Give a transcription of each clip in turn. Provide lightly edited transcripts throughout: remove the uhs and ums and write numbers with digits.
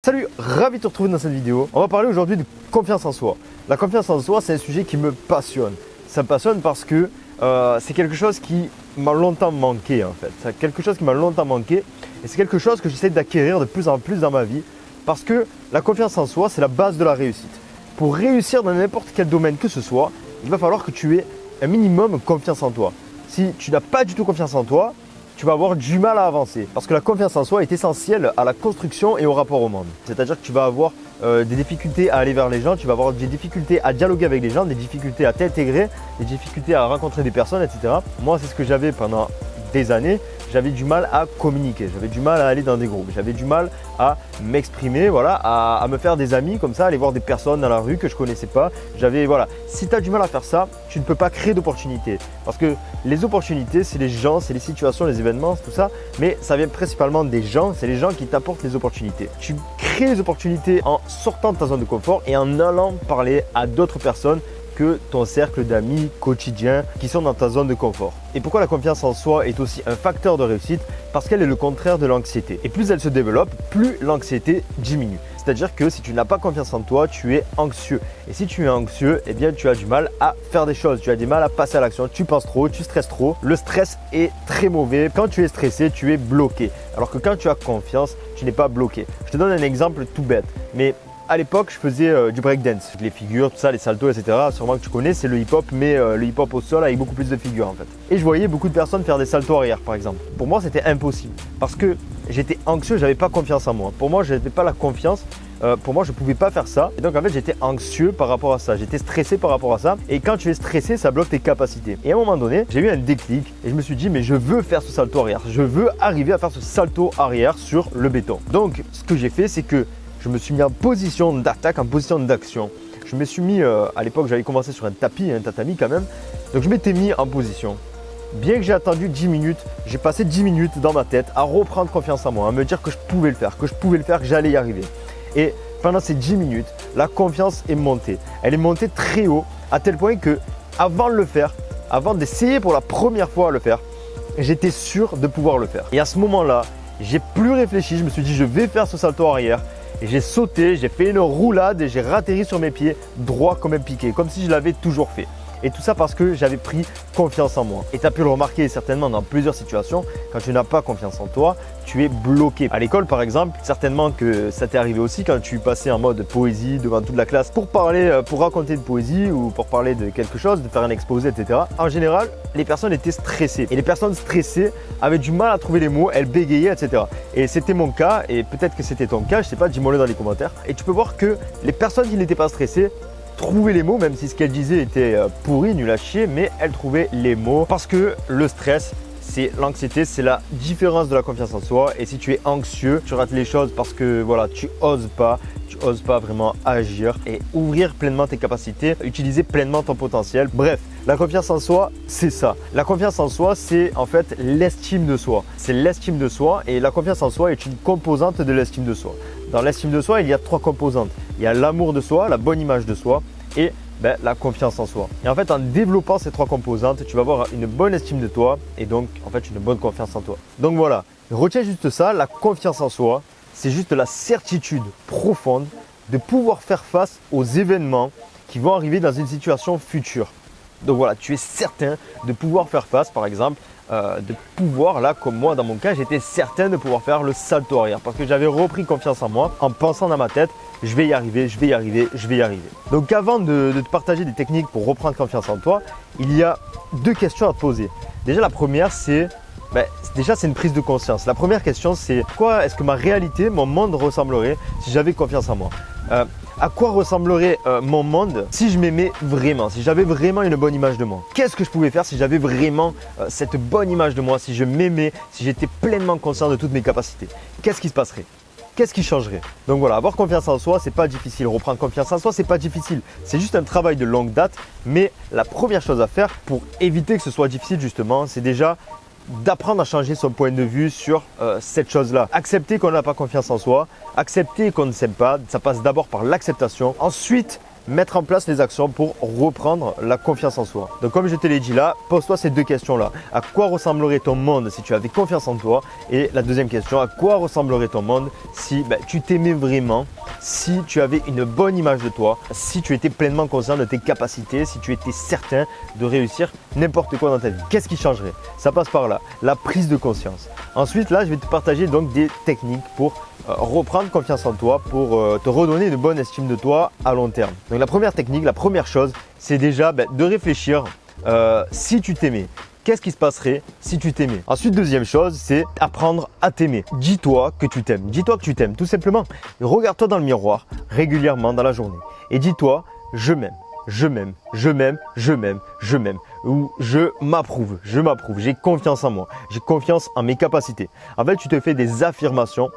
Salut, ravi de te retrouver dans cette vidéo. On va parler aujourd'hui de confiance en soi. La confiance en soi, c'est un sujet qui me passionne. Ça me passionne parce que c'est quelque chose qui m'a longtemps manqué en fait. C'est quelque chose qui m'a longtemps manqué et c'est quelque chose que j'essaie d'acquérir de plus en plus dans ma vie parce que la confiance en soi, c'est la base de la réussite. Pour réussir dans n'importe quel domaine que ce soit, il va falloir que tu aies un minimum confiance en toi. Si tu n'as pas du tout confiance en toi, tu vas avoir du mal à avancer parce que la confiance en soi est essentielle à la construction et au rapport au monde. C'est-à-dire que tu vas avoir des difficultés à aller vers les gens, tu vas avoir des difficultés à dialoguer avec les gens, des difficultés à t'intégrer, des difficultés à rencontrer des personnes, etc. Moi, c'est ce que j'avais pendant des années. J'avais du mal à communiquer, j'avais du mal à aller dans des groupes, j'avais du mal à m'exprimer, voilà, à me faire des amis comme ça, aller voir des personnes dans la rue que je ne connaissais pas. Voilà. Si tu as du mal à faire ça, tu ne peux pas créer d'opportunités. Parce que les opportunités, c'est les gens, c'est les situations, les événements, tout ça. Mais ça vient principalement des gens, c'est les gens qui t'apportent les opportunités. Tu crées les opportunités en sortant de ta zone de confort et en allant parler à d'autres personnes que ton cercle d'amis quotidien qui sont dans ta zone de confort. Et pourquoi la confiance en soi est aussi un facteur de réussite? Parce qu'elle est le contraire de l'anxiété. Et plus elle se développe, plus l'anxiété diminue. C'est-à-dire que si tu n'as pas confiance en toi, tu es anxieux. Et si tu es anxieux, eh bien tu as du mal à faire des choses, tu as du mal à passer à l'action, tu penses trop, tu stresses trop. Le stress est très mauvais. Quand tu es stressé, tu es bloqué. Alors que quand tu as confiance, tu n'es pas bloqué. Je te donne un exemple tout bête, mais à l'époque, je faisais du breakdance, les figures, tout ça, les saltos, etc. Sûrement que tu connais, c'est le hip-hop, mais le hip-hop au sol avec beaucoup plus de figures en fait. Et je voyais beaucoup de personnes faire des saltos arrière, par exemple. Pour moi, c'était impossible parce que j'étais anxieux, j'avais pas confiance en moi. Pour moi, je n'avais pas la confiance. Pour moi, je ne pouvais pas faire ça. Et donc, en fait, j'étais anxieux par rapport à ça. J'étais stressé par rapport à ça. Et quand tu es stressé, ça bloque tes capacités. Et à un moment donné, j'ai eu un déclic et je me suis dit, mais je veux faire ce salto arrière. Je veux arriver à faire ce salto arrière sur le béton. Donc, ce que j'ai fait, c'est que je me suis mis en position d'attaque, en position d'action. Je me suis mis, à l'époque, j'avais commencé sur un tapis, un tatami quand même. Donc, je m'étais mis en position. Bien que j'ai attendu 10 minutes, j'ai passé 10 minutes dans ma tête à reprendre confiance en moi, à me dire que je pouvais le faire, que j'allais y arriver. Et pendant ces 10 minutes, la confiance est montée. Elle est montée très haut, à tel point que avant de le faire, avant d'essayer pour la première fois à le faire, j'étais sûr de pouvoir le faire. Et à ce moment-là, j'ai plus réfléchi, je me suis dit je vais faire ce salto arrière. Et j'ai sauté, j'ai fait une roulade et j'ai ratterri sur mes pieds droit comme un piqué, comme si je l'avais toujours fait. Et tout ça parce que j'avais pris confiance en moi. Et tu as pu le remarquer certainement dans plusieurs situations, quand tu n'as pas confiance en toi, tu es bloqué. À l'école par exemple, certainement que ça t'est arrivé aussi quand tu passais en mode poésie devant toute la classe pour parler, pour raconter de poésie ou pour parler de quelque chose, de faire un exposé, etc. En général, les personnes étaient stressées. Et les personnes stressées avaient du mal à trouver les mots, elles bégayaient, etc. Et c'était mon cas, et peut-être que c'était ton cas, je ne sais pas, dis-moi-le dans les commentaires. Et tu peux voir que les personnes qui n'étaient pas stressées trouver les mots, même si ce qu'elle disait était pourri, nul à chier, mais elle trouvait les mots parce que le stress, c'est l'anxiété, c'est la différence de la confiance en soi. Et si tu es anxieux, tu rates les choses parce que voilà, tu oses pas vraiment agir et ouvrir pleinement tes capacités, utiliser pleinement ton potentiel. Bref, la confiance en soi, c'est ça. La confiance en soi, c'est en fait l'estime de soi. C'est l'estime de soi et la confiance en soi est une composante de l'estime de soi. Dans l'estime de soi, il y a 3 composantes. Il y a l'amour de soi, la bonne image de soi et la confiance en soi. Et en fait, en développant ces 3 composantes, tu vas avoir une bonne estime de toi et donc en fait une bonne confiance en toi. Donc voilà, retiens juste ça, la confiance en soi, c'est juste la certitude profonde de pouvoir faire face aux événements qui vont arriver dans une situation future. Donc voilà, tu es certain de pouvoir faire face, par exemple, de pouvoir, là comme moi dans mon cas, j'étais certain de pouvoir faire le salto arrière parce que j'avais repris confiance en moi en pensant dans ma tête, je vais y arriver, je vais y arriver, je vais y arriver. Donc avant de te partager des techniques pour reprendre confiance en toi, il y a 2 questions à te poser. Déjà la première c'est une prise de conscience. La première question c'est quoi est-ce que ma réalité, mon monde ressemblerait si j'avais confiance en moi? À quoi ressemblerait mon monde si je m'aimais vraiment, si j'avais vraiment une bonne image de moi? Qu'est-ce que je pouvais faire si j'avais vraiment cette bonne image de moi, si je m'aimais, si j'étais pleinement conscient de toutes mes capacités? Qu'est-ce qui se passerait? Qu'est-ce qui changerait? Donc voilà, avoir confiance en soi, c'est pas difficile. Reprendre confiance en soi, c'est pas difficile. C'est juste un travail de longue date. Mais la première chose à faire pour éviter que ce soit difficile justement, c'est déjà d'apprendre à changer son point de vue sur cette chose-là. Accepter qu'on n'a pas confiance en soi, accepter qu'on ne s'aime pas, ça passe d'abord par l'acceptation. Ensuite, mettre en place les actions pour reprendre la confiance en soi. Donc comme je te l'ai dit là, pose-toi ces deux questions-là. À quoi ressemblerait ton monde si tu avais confiance en toi? Et la deuxième question, à quoi ressemblerait ton monde si tu t'aimais vraiment, si tu avais une bonne image de toi, si tu étais pleinement conscient de tes capacités, si tu étais certain de réussir n'importe quoi dans ta vie? Qu'est-ce qui changerait? Ça passe par là, la prise de conscience. Ensuite, là, je vais te partager donc des techniques pour reprendre confiance en toi, pour te redonner une bonne estime de toi à long terme. Donc la première technique, la première chose, c'est déjà de réfléchir si tu t'aimais. Qu'est-ce qui se passerait si tu t'aimais? Ensuite, deuxième chose, c'est apprendre à t'aimer. Dis-toi que tu t'aimes. Dis-toi que tu t'aimes, tout simplement. Regarde-toi dans le miroir régulièrement dans la journée et dis-toi, je m'aime. Je m'aime, je m'aime, je m'aime, je m'aime. Ou je m'approuve, j'ai confiance en moi, j'ai confiance en mes capacités. En fait, tu te fais des affirmations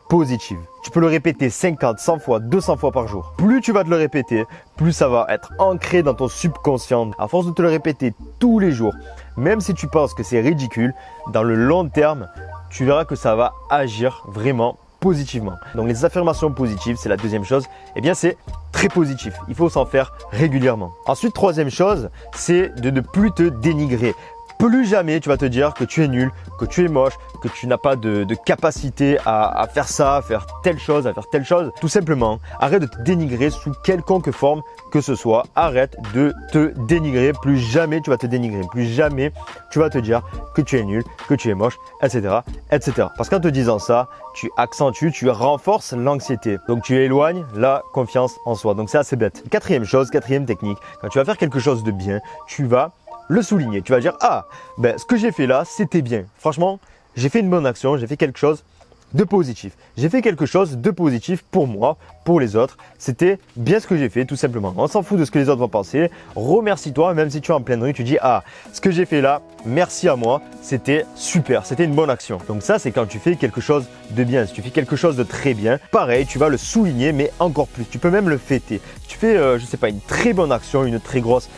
positives. Tu peux le répéter 50, 100 fois, 200 fois par jour. Plus tu vas te le répéter, plus ça va être ancré dans ton subconscient. À force de te le répéter tous les jours, même si tu penses que c'est ridicule, dans le long terme, tu verras que ça va agir vraiment positivement. Donc les affirmations positives, c'est la deuxième chose. Eh bien, c'est très positif. Il faut s'en faire régulièrement. Ensuite, troisième chose, c'est de ne plus te dénigrer. Plus jamais tu vas te dire que tu es nul, que tu es moche, que tu n'as pas de capacité à faire ça, à faire telle chose, à faire telle chose. Tout simplement, arrête de te dénigrer sous quelconque forme que ce soit. Arrête de te dénigrer. Plus jamais tu vas te dénigrer. Plus jamais tu vas te dire que tu es nul, que tu es moche, etc., etc. Parce qu'en te disant ça, tu accentues, tu renforces l'anxiété. Donc tu éloignes la confiance en soi. Donc c'est assez bête. Quatrième chose, quatrième technique, quand tu vas faire quelque chose de bien, tu vas le souligner. Tu vas dire, ah, ce que j'ai fait là, c'était bien. Franchement, j'ai fait une bonne action, j'ai fait quelque chose de positif. J'ai fait quelque chose de positif pour moi, pour les autres. C'était bien ce que j'ai fait, tout simplement. On s'en fout de ce que les autres vont penser. Remercie-toi, même si tu es en pleine rue, tu dis, ah, ce que j'ai fait là, merci à moi, c'était super, c'était une bonne action. Donc ça, c'est quand tu fais quelque chose de bien. Si tu fais quelque chose de très bien, pareil, tu vas le souligner, mais encore plus. Tu peux même le fêter. Tu fais, je sais pas, une très bonne action, une très grosse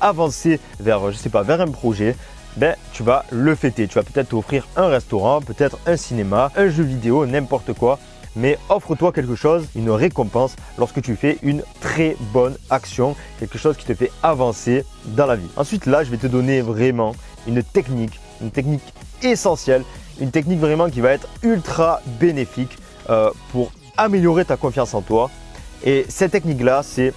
avancée vers, je sais pas, vers un projet. Tu vas le fêter. Tu vas peut-être t'offrir un restaurant, peut-être un cinéma, un jeu vidéo, n'importe quoi. Mais offre-toi quelque chose, une récompense lorsque tu fais une très bonne action, quelque chose qui te fait avancer dans la vie. Ensuite, là, je vais te donner vraiment une technique essentielle, une technique vraiment qui va être ultra bénéfique pour améliorer ta confiance en toi. Et cette technique-là, c'est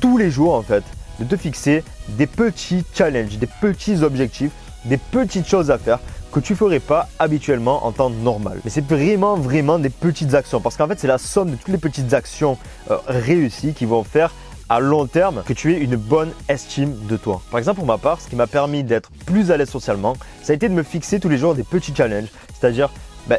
tous les jours en fait, de te fixer des petits challenges, des petits objectifs, des petites choses à faire que tu ne ferais pas habituellement en temps normal. Mais c'est vraiment des petites actions parce qu'en fait, c'est la somme de toutes les petites actions réussies qui vont faire à long terme que tu aies une bonne estime de toi. Par exemple, pour ma part, ce qui m'a permis d'être plus à l'aise socialement, ça a été de me fixer tous les jours des petits challenges, c'est-à-dire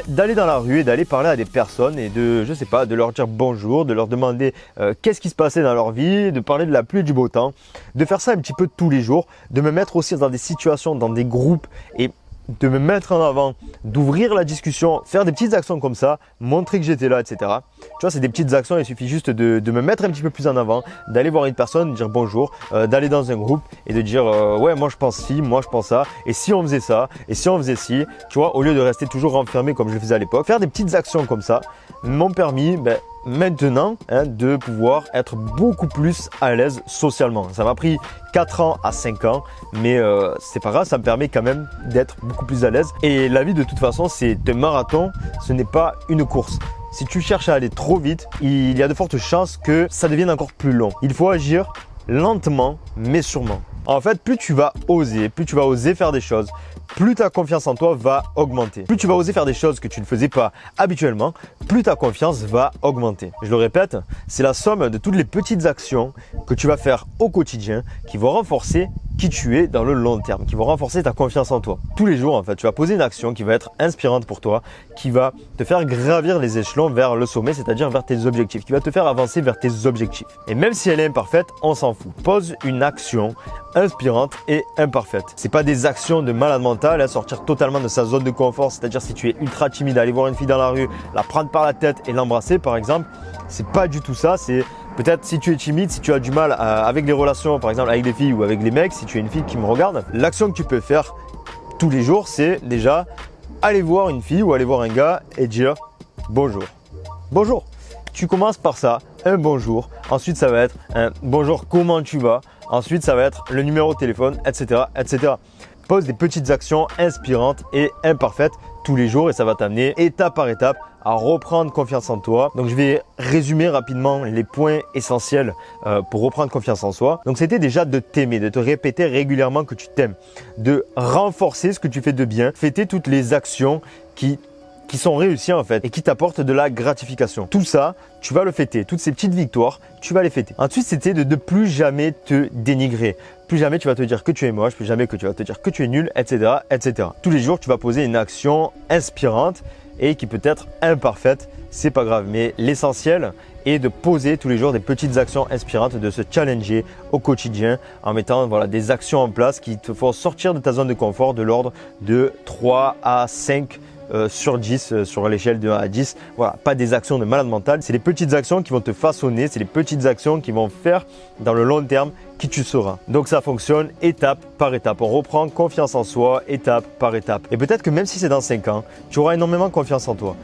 d'aller dans la rue et d'aller parler à des personnes et de, je sais pas, de leur dire bonjour, de leur demander qu'est-ce qui se passait dans leur vie, de parler de la pluie et du beau temps, de faire ça un petit peu tous les jours, de me mettre aussi dans des situations, dans des groupes et de me mettre en avant, d'ouvrir la discussion, faire des petites actions comme ça, montrer que j'étais là, etc. Tu vois, c'est des petites actions, il suffit juste de me mettre un petit peu plus en avant, d'aller voir une personne, de dire bonjour, d'aller dans un groupe et de dire ouais, moi je pense ci, moi je pense ça, et si on faisait ça, et si on faisait ci, tu vois, au lieu de rester toujours renfermé comme je le faisais à l'époque, faire des petites actions comme ça m'ont permis maintenant de pouvoir être beaucoup plus à l'aise socialement. Ça m'a pris 4 ans à 5 ans, mais c'est pas grave, ça me permet quand même d'être beaucoup plus à l'aise. Et la vie de toute façon, c'est un marathon, ce n'est pas une course. Si tu cherches à aller trop vite, il y a de fortes chances que ça devienne encore plus long. Il faut agir lentement mais sûrement. En fait, plus tu vas oser faire des choses, plus ta confiance en toi va augmenter. Plus tu vas oser faire des choses que tu ne faisais pas habituellement, plus ta confiance va augmenter. Je le répète, c'est la somme de toutes les petites actions que tu vas faire au quotidien qui vont renforcer qui tu es dans le long terme, qui vont renforcer ta confiance en toi. Tous les jours, en fait, tu vas poser une action qui va être inspirante pour toi, qui va te faire gravir les échelons vers le sommet, c'est-à-dire vers tes objectifs, qui va te faire avancer vers tes objectifs. Et même si elle est imparfaite, on s'en fout. Pose une action inspirante et imparfaite. C'est pas des actions de malade mental, sortir totalement de sa zone de confort, c'est-à-dire si tu es ultra timide, aller voir une fille dans la rue, la prendre par la tête et l'embrasser par exemple, c'est pas du tout ça. C'est peut-être si tu es timide, si tu as du mal avec les relations, par exemple avec les filles ou avec les mecs, si tu es une fille qui me regarde, l'action que tu peux faire tous les jours, c'est déjà aller voir une fille ou aller voir un gars et dire bonjour. Bonjour. Tu commences par ça, un bonjour. Ensuite, ça va être un bonjour, comment tu vas? Ensuite, ça va être le numéro de téléphone, etc., etc. Pose des petites actions inspirantes et imparfaites tous les jours et ça va t'amener étape par étape à reprendre confiance en toi. Donc, je vais résumer rapidement les points essentiels pour reprendre confiance en soi. Donc, c'était déjà de t'aimer, de te répéter régulièrement que tu t'aimes, de renforcer ce que tu fais de bien, fêter toutes les actions qui sont réussies en fait et qui t'apportent de la gratification. Tout ça, tu vas le fêter. Toutes ces petites victoires, tu vas les fêter. Ensuite, c'était de ne plus jamais te dénigrer. Plus jamais tu vas te dire que tu es moche, plus jamais que tu vas te dire que tu es nul, etc., etc. Tous les jours, tu vas poser une action inspirante et qui peut être imparfaite, c'est pas grave. Mais l'essentiel est de poser tous les jours des petites actions inspirantes, de se challenger au quotidien en mettant des actions en place qui te font sortir de ta zone de confort de l'ordre de 3 à 5 sur 10 sur l'échelle de 1 à 10. Voilà, pas des actions de malade mental, c'est les petites actions qui vont te façonner, c'est les petites actions qui vont faire dans le long terme qui tu seras. Donc ça fonctionne étape par étape. On reprend confiance en soi étape par étape. Et peut-être que même si c'est dans 5 ans, tu auras énormément confiance en toi.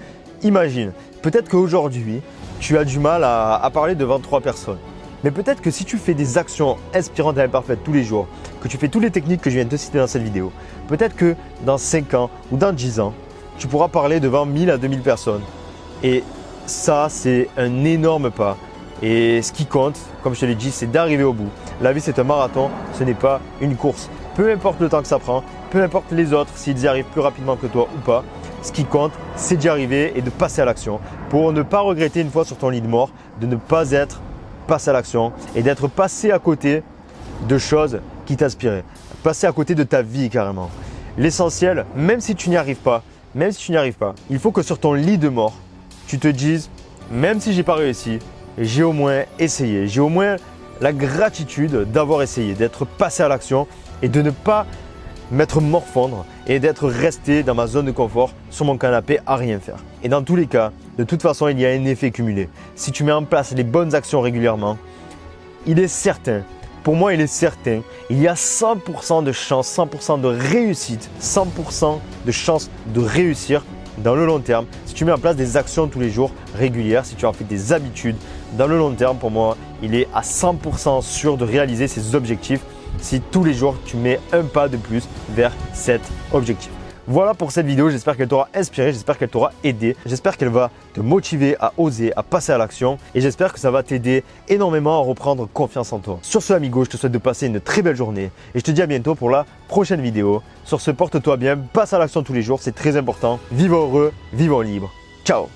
Imagine, peut-être qu'aujourd'hui, tu as du mal à parler devant 3 personnes. Mais peut-être que si tu fais des actions inspirantes et imparfaites tous les jours, que tu fais toutes les techniques que je viens de te citer dans cette vidéo, peut-être que dans 5 ans ou dans 10 ans, tu pourras parler devant 1000 à 2000 personnes. Et ça, c'est un énorme pas. Et ce qui compte, comme je te l'ai dit, c'est d'arriver au bout. La vie, c'est un marathon, ce n'est pas une course. Peu importe le temps que ça prend, peu importe les autres, s'ils y arrivent plus rapidement que toi ou pas, ce qui compte, c'est d'y arriver et de passer à l'action. Pour ne pas regretter une fois sur ton lit de mort, de ne pas être passé à l'action et d'être passé à côté de choses qui t'inspiraient. Passer à côté de ta vie carrément. L'essentiel, même si tu n'y arrives pas, il faut que sur ton lit de mort, tu te dises, même si j'ai pas réussi, j'ai au moins essayé. J'ai au moins la gratitude d'avoir essayé, d'être passé à l'action et de ne pas m'être morfondre et d'être resté dans ma zone de confort sur mon canapé à rien faire. Et dans tous les cas, de toute façon, il y a un effet cumulé. Si tu mets en place les bonnes actions régulièrement, il est certain, pour moi il est certain, il y a 100% de chance, 100% de réussite, 100% de chance de réussir dans le long terme. Si tu mets en place des actions tous les jours régulières, si tu as fait des habitudes, dans le long terme, pour moi, il est à 100% sûr de réaliser ses objectifs si tous les jours tu mets un pas de plus vers cet objectif. Voilà pour cette vidéo, j'espère qu'elle t'aura inspiré, j'espère qu'elle t'aura aidé, j'espère qu'elle va te motiver à oser, à passer à l'action et j'espère que ça va t'aider énormément à reprendre confiance en toi. Sur ce amigo, je te souhaite de passer une très belle journée et je te dis à bientôt pour la prochaine vidéo. Sur ce, porte-toi bien, passe à l'action tous les jours, c'est très important. Vivons heureux, vivons libres. Ciao!